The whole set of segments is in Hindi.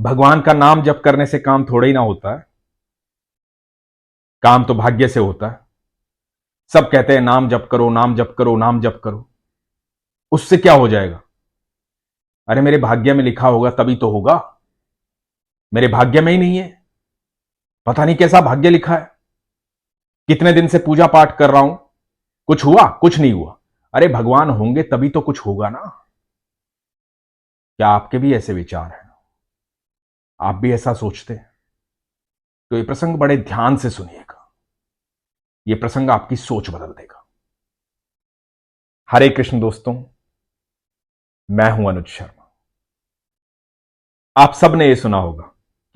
भगवान का नाम जप करने से काम थोड़ा ही ना होता है, काम तो भाग्य से होता है। सब कहते हैं नाम जप करो, नाम जप करो, नाम जप करो, उससे क्या हो जाएगा? अरे मेरे भाग्य में लिखा होगा तभी तो होगा, मेरे भाग्य में ही नहीं है। पता नहीं कैसा भाग्य लिखा है, कितने दिन से पूजा पाठ कर रहा हूं, कुछ हुआ? कुछ नहीं हुआ। अरे भगवान होंगे तभी तो कुछ होगा ना। क्या आपके भी ऐसे विचार हैं? आप भी ऐसा सोचते हैं? तो ये प्रसंग बड़े ध्यान से सुनिएगा, ये प्रसंग आपकी सोच बदल देगा। हरे कृष्ण दोस्तों, मैं हूं अनुज शर्मा। आप सब ने यह सुना होगा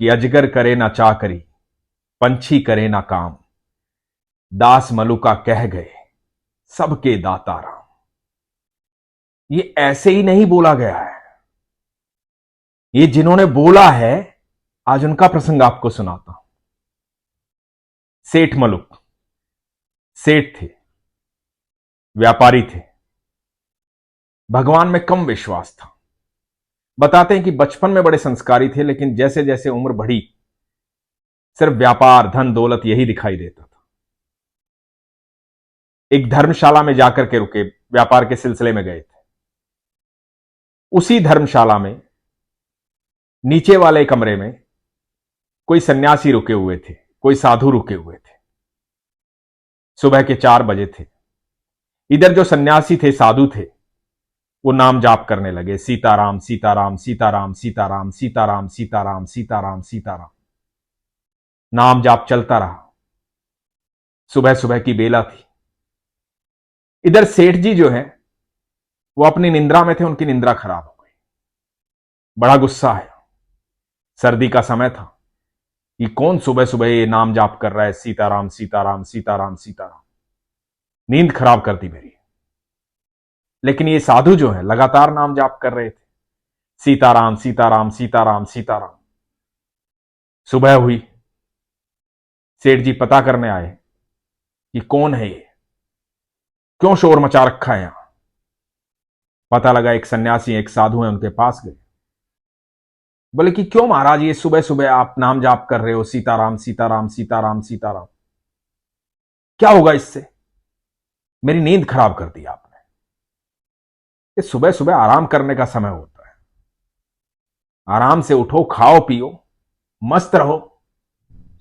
कि अजगर करे ना चाकरी, पंछी करे ना काम, दास मलुका कह गए सबके दाता राम। ये ऐसे ही नहीं बोला गया है, ये जिन्होंने बोला है आज उनका प्रसंग आपको सुनाता हूं। सेठ मलुक सेठ थे, व्यापारी थे, भगवान में कम विश्वास था। बताते हैं कि बचपन में बड़े संस्कारी थे, लेकिन जैसे जैसे उम्र बढ़ी सिर्फ व्यापार, धन दौलत यही दिखाई देता था। एक धर्मशाला में जाकर के रुके, व्यापार के सिलसिले में गए थे। उसी धर्मशाला में नीचे वाले कमरे में कोई सन्यासी रुके हुए थे, कोई साधु रुके हुए थे। सुबह के 4 बजे थे। इधर जो सन्यासी थे, साधु थे, वो नाम जाप करने लगे, सीताराम सीताराम सीताराम सीताराम सीताराम सीताराम सीताराम सीताराम। नाम जाप चलता रहा। सुबह सुबह की बेला थी। इधर सेठ जी जो है वो अपनी निंद्रा में थे, उनकी निंद्रा खराब हो गई। बड़ा गुस्सा है, सर्दी का समय था, ये कौन सुबह सुबह ये नाम जाप कर रहा है, सीताराम सीताराम सीताराम सीताराम। नींद खराब कर दी मेरी। लेकिन ये साधु जो है लगातार नाम जाप कर रहे थे, सीताराम सीताराम सीताराम सीताराम। सुबह हुई, सेठ जी पता करने आए कि कौन है ये, क्यों शोर मचा रखा है यहां। पता लगा एक सन्यासी, एक साधु है, उनके पास गए। बोले कि क्यों महाराज ये सुबह सुबह आप नाम जाप कर रहे हो, सीताराम सीताराम सीताराम सीताराम, क्या होगा इससे? मेरी नींद खराब कर दी आपने। ये सुबह सुबह आराम करने का समय होता है, आराम से उठो, खाओ पियो, मस्त रहो।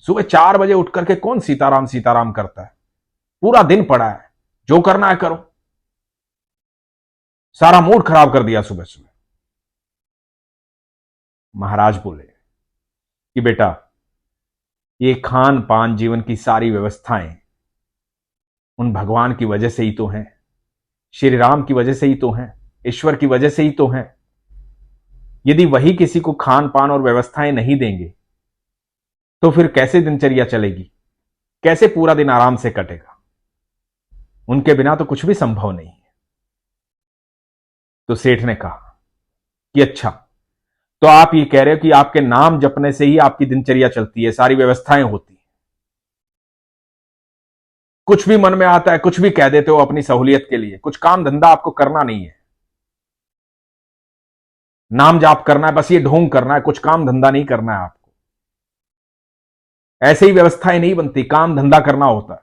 सुबह 4 बजे उठ करके कौन सीताराम सीताराम करता है? पूरा दिन पड़ा है, जो करना है करो। सारा मूड खराब कर दिया सुबह सुबह। महाराज बोले कि बेटा, ये खान पान, जीवन की सारी व्यवस्थाएं उन भगवान की वजह से ही तो हैं, श्री राम की वजह से ही तो हैं, ईश्वर की वजह से ही तो हैं। यदि वही किसी को खान पान और व्यवस्थाएं नहीं देंगे तो फिर कैसे दिनचर्या चलेगी, कैसे पूरा दिन आराम से कटेगा? उनके बिना तो कुछ भी संभव नहीं है। तो सेठ ने कहा कि अच्छा, तो आप ये कह रहे हो कि आपके नाम जपने से ही आपकी दिनचर्या चलती है, सारी व्यवस्थाएं होती है, कुछ भी मन में आता है कुछ भी कह देते हो अपनी सहूलियत के लिए, कुछ काम धंधा आपको करना नहीं है, नाम जाप करना है, बस ये ढोंग करना है, कुछ काम धंधा नहीं करना है आपको। ऐसे ही व्यवस्थाएं नहीं बनती, काम धंधा करना होता है,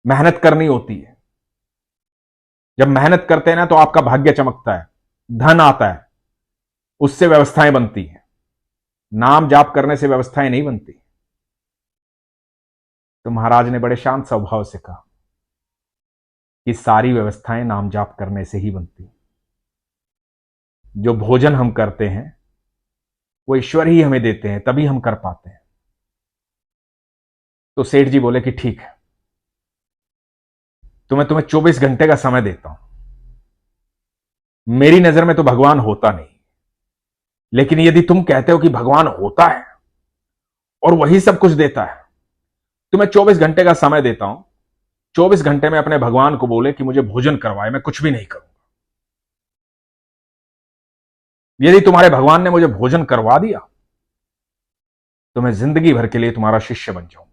मेहनत करनी होती है। जब मेहनत करते हैं ना तो आपका भाग्य चमकता है, धन आता है, उससे व्यवस्थाएं बनती हैं। नाम जाप करने से व्यवस्थाएं नहीं बनती। तो महाराज ने बड़े शांत स्वभाव से कहा कि सारी व्यवस्थाएं नाम जाप करने से ही बनती। जो भोजन हम करते हैं वो ईश्वर ही हमें देते हैं, तभी हम कर पाते हैं। तो सेठ जी बोले कि ठीक है, तो मैं तुम्हें 24 घंटे का समय देता हूं। मेरी नजर में तो भगवान होता नहीं, लेकिन यदि तुम कहते हो कि भगवान होता है और वही सब कुछ देता है, तो मैं 24 घंटे का समय देता हूं। 24 घंटे में अपने भगवान को बोले कि मुझे भोजन करवाए, मैं कुछ भी नहीं करूंगा। यदि तुम्हारे भगवान ने मुझे भोजन करवा दिया तो मैं जिंदगी भर के लिए तुम्हारा शिष्य बन जाऊंगा,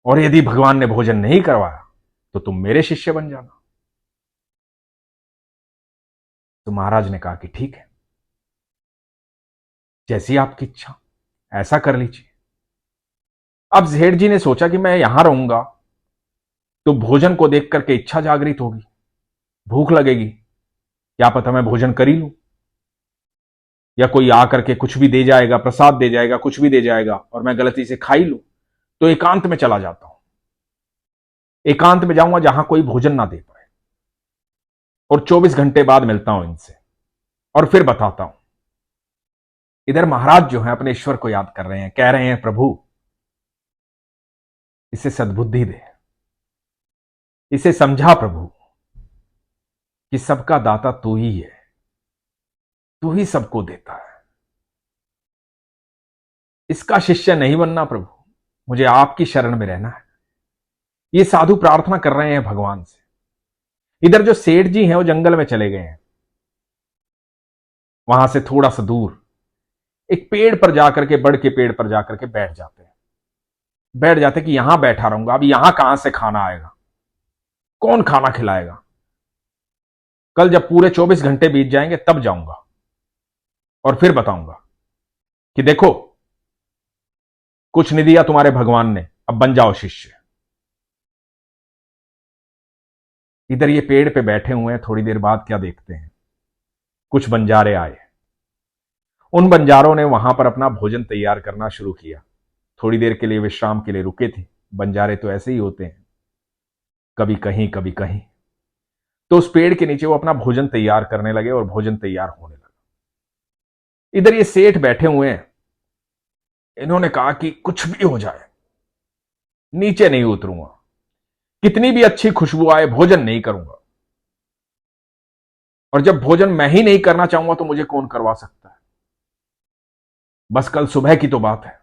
और यदि भगवान ने भोजन नहीं करवाया तो तुम मेरे शिष्य बन जाना। तो महाराज ने कहा कि ठीक है, जैसी आपकी इच्छा, ऐसा कर लीजिए। अब सेठ जी ने सोचा कि मैं यहां रहूंगा तो भोजन को देख करके इच्छा जागृत होगी, भूख लगेगी, क्या पता मैं भोजन कर ही लूं, या कोई आकर के कुछ भी दे जाएगा, प्रसाद दे जाएगा, कुछ भी दे जाएगा और मैं गलती से खा ही लूं। तो एकांत में चला जाता हूं, एकांत में जाऊंगा जहां कोई भोजन ना दे पाए, और 24 घंटे बाद मिलता हूं इनसे और फिर बताता हूं। इधर महाराज जो है अपने ईश्वर को याद कर रहे हैं, कह रहे हैं प्रभु इसे सद्बुद्धि दे, इसे समझा प्रभु कि सबका दाता तू ही है, तू ही सबको देता है। इसका शिष्य नहीं बनना प्रभु, मुझे आपकी शरण में रहना है। ये साधु प्रार्थना कर रहे हैं भगवान से। इधर जो सेठ जी हैं वो जंगल में चले गए हैं। वहां से थोड़ा सा दूर एक पेड़ पर जाकर के, बड़ के पेड़ पर जाकर के बैठ जाते कि यहां बैठा रहूंगा। अब यहां कहां से खाना आएगा, कौन खाना खिलाएगा? कल जब पूरे 24 घंटे बीत जाएंगे तब जाऊंगा और फिर बताऊंगा कि देखो कुछ नहीं दिया तुम्हारे भगवान ने, अब बन जाओ शिष्य। इधर ये पेड़ पे बैठे हुए हैं। थोड़ी देर बाद क्या देखते हैं, कुछ बंजारे आए। उन बंजारों ने वहां पर अपना भोजन तैयार करना शुरू किया। थोड़ी देर के लिए विश्राम के लिए रुके थे। बंजारे तो ऐसे ही होते हैं, कभी कहीं कभी कहीं। तो उस पेड़ के नीचे वो अपना भोजन तैयार करने लगे और भोजन तैयार होने लगा। इधर ये सेठ बैठे हुए हैं। इन्होंने कहा कि कुछ भी हो जाए नीचे नहीं उतरूंगा, कितनी भी अच्छी खुशबू आए भोजन नहीं करूंगा। और जब भोजन मैं ही नहीं करना चाहूंगा तो मुझे कौन करवा सकता है? बस कल सुबह की तो बात है,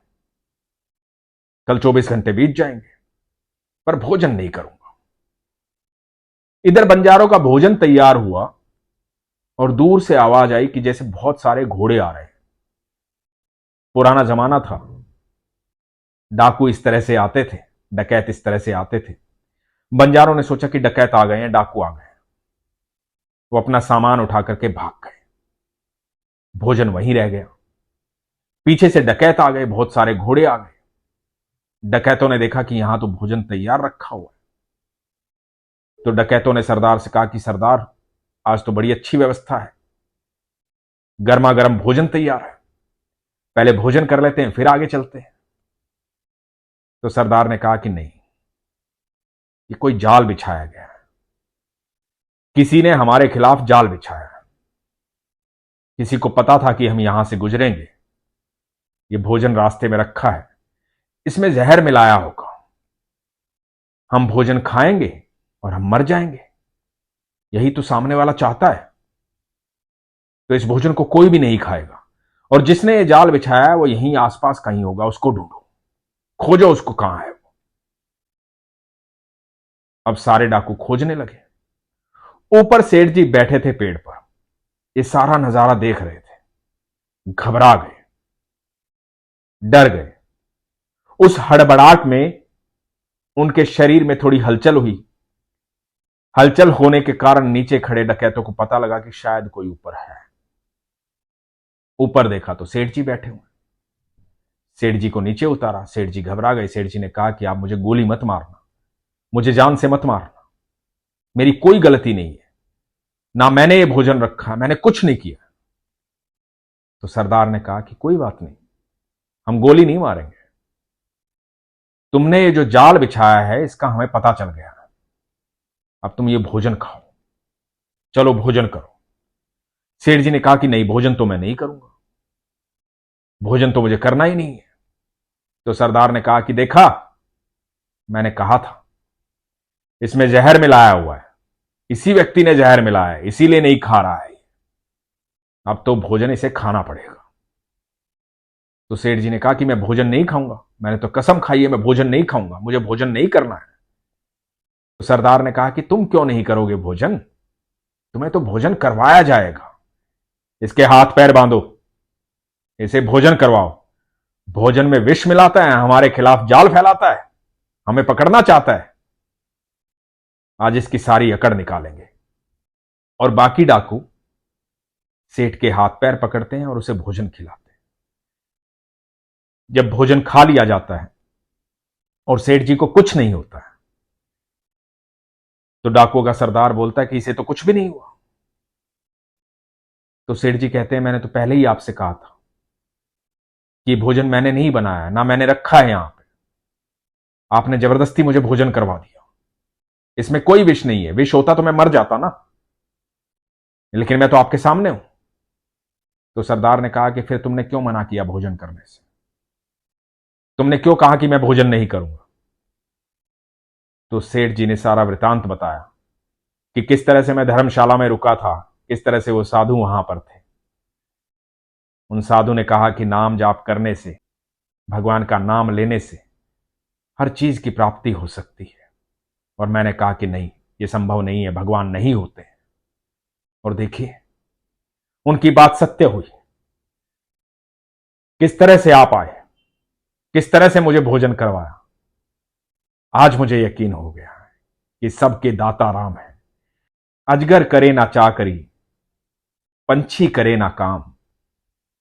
कल 24 घंटे बीत जाएंगे पर भोजन नहीं करूंगा। इधर बंजारों का भोजन तैयार हुआ और दूर से आवाज आई कि जैसे बहुत सारे घोड़े आ रहे हैं। पुराना जमाना था, डाकू इस तरह से आते थे, डकैत इस तरह से आते थे। बंजारों ने सोचा कि डकैत आ गए हैं, डाकू आ गए हैं। वो अपना सामान उठा करके भाग गए, भोजन वहीं रह गया। पीछे से डकैत आ गए, बहुत सारे घोड़े आ गए। डकैतों ने देखा कि यहां तो भोजन तैयार रखा हुआ है। तो डकैतों ने सरदार से कहा कि सरदार आज तो बड़ी अच्छी व्यवस्था है, गर्मा गर्म भोजन तैयार है, पहले भोजन कर लेते हैं फिर आगे चलते हैं। तो सरदार ने कहा कि नहीं, ये कोई जाल बिछाया गया है, किसी ने हमारे खिलाफ जाल बिछाया है। किसी को पता था कि हम यहां से गुजरेंगे, ये भोजन रास्ते में रखा है, इसमें जहर मिलाया होगा। हम भोजन खाएंगे और हम मर जाएंगे, यही तो सामने वाला चाहता है। तो इस भोजन को कोई भी नहीं खाएगा, और जिसने ये जाल बिछाया है वो यहीं आसपास कहीं होगा, उसको ढूंढो, खोजो उसको, कहां है वो। अब सारे डाकू खोजने लगे। ऊपर सेठ जी बैठे थे पेड़ पर, ये सारा नजारा देख रहे थे। घबरा गए, डर गए। उस हड़बड़ाहट में उनके शरीर में थोड़ी हलचल हुई। हलचल होने के कारण नीचे खड़े डकैतों को पता लगा कि शायद कोई ऊपर है। ऊपर देखा तो सेठ जी बैठे हुए। सेठ जी को नीचे उतारा। सेठ जी घबरा गए। सेठ जी ने कहा कि आप मुझे गोली मत मारना, मुझे जान से मत मारना, मेरी कोई गलती नहीं है, ना मैंने ये भोजन रखा, मैंने कुछ नहीं किया। तो सरदार ने कहा कि कोई बात नहीं, हम गोली नहीं मारेंगे, तुमने ये जो जाल बिछाया है इसका हमें पता चल गया, अब तुम ये भोजन खाओ, चलो भोजन करो। सेठ जी ने कहा कि नहीं, भोजन तो मैं नहीं करूंगा, भोजन तो मुझे करना ही नहीं है। तो सरदार ने कहा कि देखा, मैंने कहा था इसमें जहर मिलाया हुआ है, इसी व्यक्ति ने जहर मिलाया है, इसीलिए नहीं खा रहा है, अब तो भोजन इसे खाना पड़ेगा। तो सेठ जी ने कहा कि मैं भोजन नहीं खाऊंगा, मैंने तो कसम खाई है मैं भोजन नहीं खाऊंगा, मुझे भोजन नहीं करना है। तो सरदार ने कहा कि तुम क्यों नहीं करोगे भोजन, तुम्हें तो भोजन करवाया जाएगा, इसके हाथ पैर बांधो, इसे भोजन करवाओ। भोजन में विष मिलाता है, हमारे खिलाफ जाल फैलाता है, हमें पकड़ना चाहता है, आज इसकी सारी अकड़ निकालेंगे। और बाकी डाकू सेठ के हाथ पैर पकड़ते हैं और उसे भोजन खिलाते हैं। जब भोजन खा लिया जाता है और सेठ जी को कुछ नहीं होता है, तो डाकुओं का सरदार बोलता है कि इसे तो कुछ भी नहीं हुआ। तो सेठ जी कहते हैं मैंने तो पहले ही आपसे कहा था कि भोजन मैंने नहीं बनाया, ना मैंने रखा है यहां पे, आपने जबरदस्ती मुझे भोजन करवा दिया। इसमें कोई विष नहीं है, विष होता तो मैं मर जाता ना, लेकिन मैं तो आपके सामने हूं। तो सरदार ने कहा कि फिर तुमने क्यों मना किया भोजन करने से, तुमने क्यों कहा कि मैं भोजन नहीं करूंगा। तो सेठ जी ने सारा वृतांत बताया कि किस तरह से मैं धर्मशाला में रुका था, किस तरह से वो साधु वहां पर थे। उन साधु ने कहा कि नाम जाप करने से, भगवान का नाम लेने से हर चीज की प्राप्ति हो सकती है। और मैंने कहा कि नहीं, ये संभव नहीं है, भगवान नहीं होते हैं। और देखिए उनकी बात सत्य हुई। किस तरह से आप आए, किस तरह से मुझे भोजन करवाया। आज मुझे यकीन हो गया है कि सबके दाता राम है। अजगर करे ना चाकरी, पंछी करे ना काम,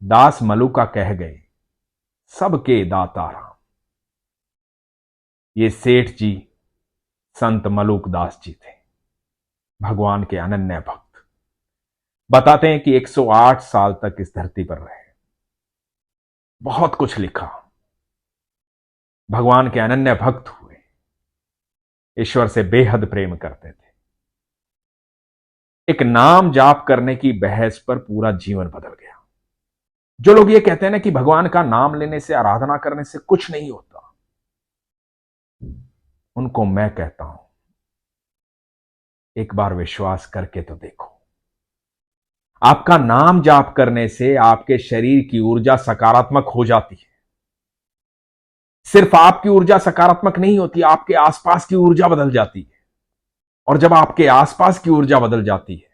दास मलुका कह गए सबके दाता राम। ये सेठ जी संत मलुक दास जी थे, भगवान के अनन्य भक्त। बताते हैं कि 108 साल तक इस धरती पर रहे, बहुत कुछ लिखा, भगवान के अनन्य भक्त हुए, ईश्वर से बेहद प्रेम करते थे। एक नाम जाप करने की बहस पर पूरा जीवन बदल गया। जो लोग ये कहते हैं ना कि भगवान का नाम लेने से, आराधना करने से कुछ नहीं होता, उनको मैं कहता हूं एक बार विश्वास करके तो देखो। आपका नाम जाप करने से आपके शरीर की ऊर्जा सकारात्मक हो जाती है। सिर्फ आपकी ऊर्जा सकारात्मक नहीं होती, आपके आसपास की ऊर्जा बदल जाती है। और जब आपके आसपास की ऊर्जा बदल जाती है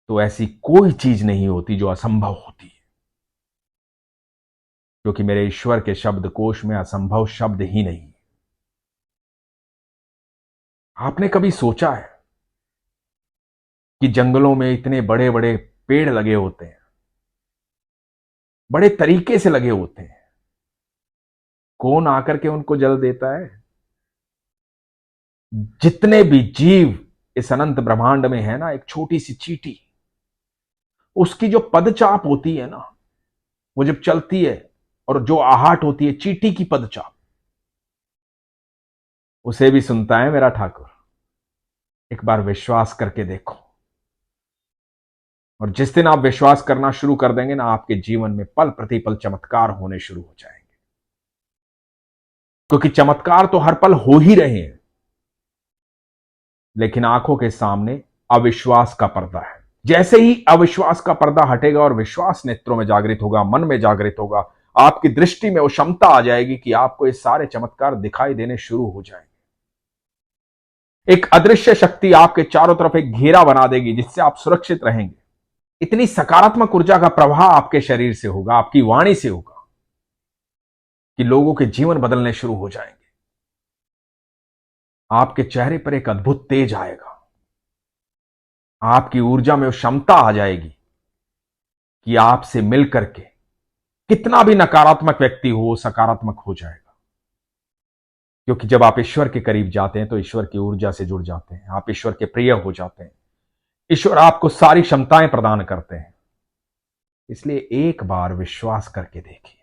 तो ऐसी कोई चीज नहीं होती जो असंभव होती है, क्योंकि मेरे ईश्वर के शब्दकोश में असंभव शब्द ही नहीं है। आपने कभी सोचा है कि जंगलों में इतने बड़े बड़े पेड़ लगे होते हैं, बड़े तरीके से लगे होते हैं, कौन आकर के उनको जल देता है? जितने भी जीव इस अनंत ब्रह्मांड में है ना, एक छोटी सी चींटी, उसकी जो पदचाप होती है ना, वो जब चलती है और जो आहट होती है चींटी की पदचाप, उसे भी सुनता है मेरा ठाकुर। एक बार विश्वास करके देखो, और जिस दिन आप विश्वास करना शुरू कर देंगे ना, आपके जीवन में पल प्रतिपल चमत्कार होने शुरू हो जाएंगे। क्योंकि चमत्कार तो हर पल हो ही रहे हैं, लेकिन आंखों के सामने अविश्वास का पर्दा है। जैसे ही अविश्वास का पर्दा हटेगा और विश्वास नेत्रों में जागृत होगा, मन में जागृत होगा, आपकी दृष्टि में वो क्षमता आ जाएगी कि आपको ये सारे चमत्कार दिखाई देने शुरू हो जाएंगे। एक अदृश्य शक्ति आपके चारों तरफ एक घेरा बना देगी, जिससे आप सुरक्षित रहेंगे। इतनी सकारात्मक ऊर्जा का प्रवाह आपके शरीर से होगा, आपकी वाणी से होगा, कि लोगों के जीवन बदलने शुरू हो जाएंगे। आपके चेहरे पर एक अद्भुत तेज आएगा, आपकी ऊर्जा में वो क्षमता आ जाएगी कि आपसे मिलकर के कितना भी नकारात्मक व्यक्ति हो, वो सकारात्मक हो जाएगा। क्योंकि जब आप ईश्वर के करीब जाते हैं तो ईश्वर की ऊर्जा से जुड़ जाते हैं, आप ईश्वर के प्रिय हो जाते हैं। ईश्वर आपको सारी क्षमताएं प्रदान करते हैं। इसलिए एक बार विश्वास करके देखिए,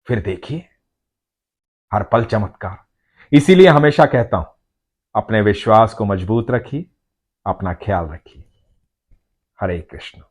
फिर देखिए हर पल चमत्कार। इसीलिए हमेशा कहता हूं, अपने विश्वास को मजबूत रखिए, अपना ख्याल रखिए। हरे कृष्ण।